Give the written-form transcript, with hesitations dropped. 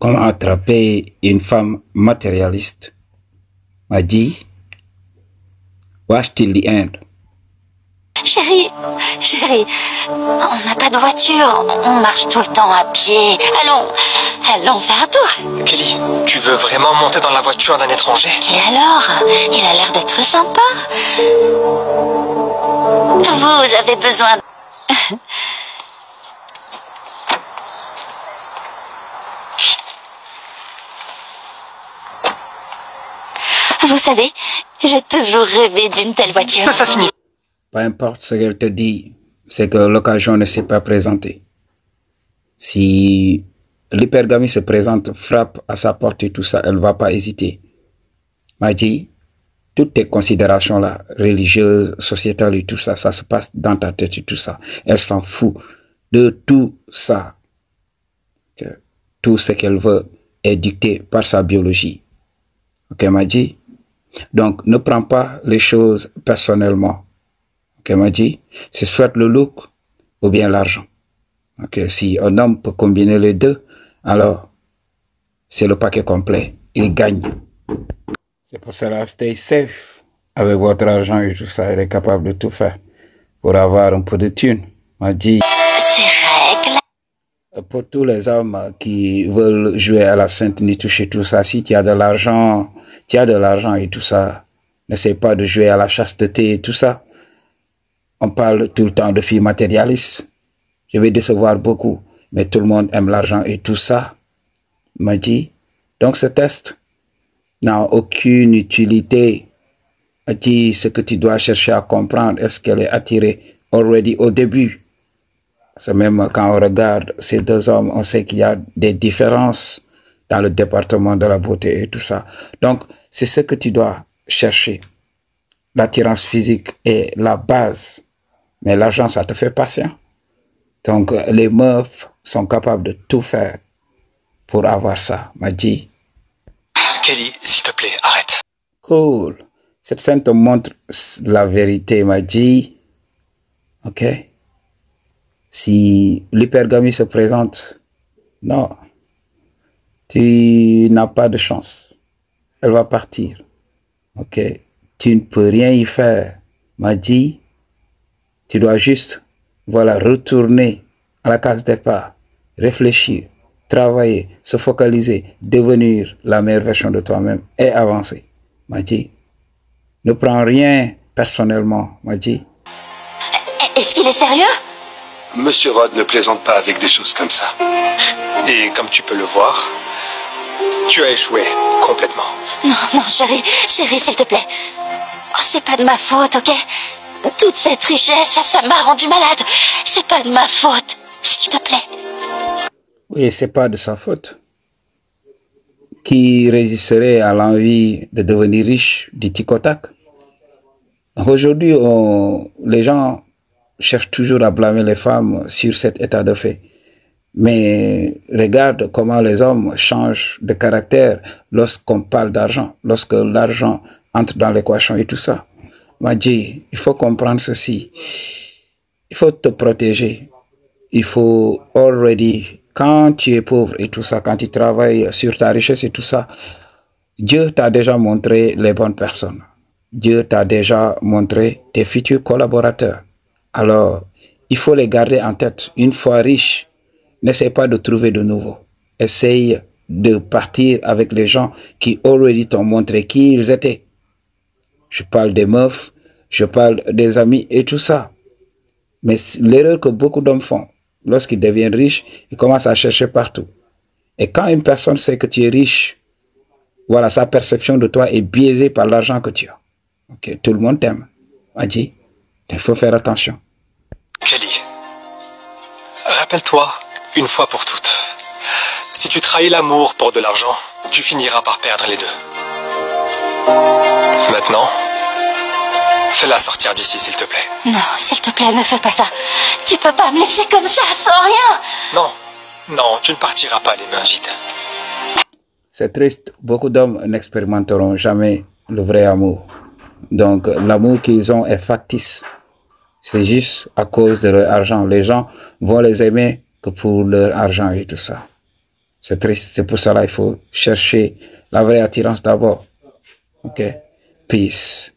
Comment attraper une femme matérialiste? M'a dit, watch till the end. Chérie, chérie, on n'a pas de voiture, on marche tout le temps à pied. Allons faire un tour. Kelly, tu veux vraiment monter dans la voiture d'un étranger? Et alors, il a l'air d'être sympa. Vous avez besoin... Vous savez, j'ai toujours rêvé d'une telle voiture. Ça signifie... Peu importe ce qu'elle te dit, c'est que l'occasion ne s'est pas présentée. Si l'hypergamie se présente, frappe à sa porte et tout ça, elle ne va pas hésiter. M'a dit, toutes tes considérations là, religieuses, sociétales et tout ça, ça se passe dans ta tête et tout ça. Elle s'en fout de tout ça. Que tout ce qu'elle veut est dicté par sa biologie. Ok, m'a dit. Donc, ne prends pas les choses personnellement. Ok, m'a dit. C'est soit le look ou bien l'argent. Ok, si un homme peut combiner les deux, alors c'est le paquet complet. Il gagne. C'est pour cela, stay safe avec votre argent et tout ça. Elle est capable de tout faire pour avoir un peu de thune. M'a dit. C'est règle. Pour tous les hommes qui veulent jouer à la sainte ni toucher tout ça, si tu as de l'argent, et tout ça, n'essaie pas de jouer à la chasteté et tout ça. On parle tout le temps de filles matérialistes. Je vais décevoir beaucoup, mais tout le monde aime l'argent et tout ça. M'a dit. Donc ce test n'a aucune utilité. M'a dit ce que tu dois chercher à comprendre. Est-ce qu'elle est attirée already au début? Parce que même quand on regarde ces deux hommes, on sait qu'il y a des différences dans le département de la beauté et tout ça. Donc, c'est ce que tu dois chercher. L'attirance physique est la base. Mais l'argent, ça te fait patient. Donc, les meufs sont capables de tout faire pour avoir ça, m'a dit. Kelly, s'il te plaît, arrête. Cool. Cette scène te montre la vérité, m'a dit. Ok? Si l'hypergamie se présente, non, tu n'as pas de chance. Elle va partir. Ok? Tu ne peux rien y faire. M'a dit, tu dois juste, voilà, retourner à la case départ, réfléchir, travailler, se focaliser, devenir la meilleure version de toi-même et avancer. M'a dit, ne prends rien personnellement. M'a dit. Est-ce qu'il est sérieux? Monsieur Rod ne plaisante pas avec des choses comme ça. Et comme tu peux le voir, tu as échoué complètement. Non, chérie, s'il te plaît. Oh, c'est pas de ma faute, ok? Toute cette richesse, ça m'a rendu malade. C'est pas de ma faute, s'il te plaît. Oui, c'est pas de sa faute. Qui résisterait à l'envie de devenir riche du tic au tac? Aujourd'hui, les gens cherchent toujours à blâmer les femmes sur cet état de fait. Mais regarde comment les hommes changent de caractère lorsqu'on parle d'argent, lorsque l'argent entre dans l'équation et tout ça. M'a dit, il faut comprendre ceci. Il faut te protéger. Il faut quand tu es pauvre et tout ça, quand tu travailles sur ta richesse et tout ça, Dieu t'a déjà montré les bonnes personnes. Dieu t'a déjà montré tes futurs collaborateurs. Alors, il faut les garder en tête. Une fois riche, n'essaie pas de trouver de nouveau. Essaye de partir avec les gens qui already t'ont montré qui ils étaient. Je parle des meufs, je parle des amis et tout ça. Mais l'erreur que beaucoup d'hommes font, lorsqu'ils deviennent riches, ils commencent à chercher partout. Et quand une personne sait que tu es riche, voilà, sa perception de toi est biaisée par l'argent que tu as. Ok, tout le monde t'aime. A dit, il faut faire attention. Kelly, rappelle-toi une fois pour toutes. Si tu trahis l'amour pour de l'argent, tu finiras par perdre les deux. Maintenant, fais-la sortir d'ici, s'il te plaît. Non, s'il te plaît, me fais pas ça. Tu peux pas me laisser comme ça, sans rien. Non, tu ne partiras pas les mains vides. C'est triste, beaucoup d'hommes n'expérimenteront jamais le vrai amour. Donc, l'amour qu'ils ont est factice. C'est juste à cause de leur argent. Les gens vont les aimer que pour leur argent et tout ça. C'est triste. C'est pour cela qu'il faut chercher la vraie attirance d'abord. Ok? Peace.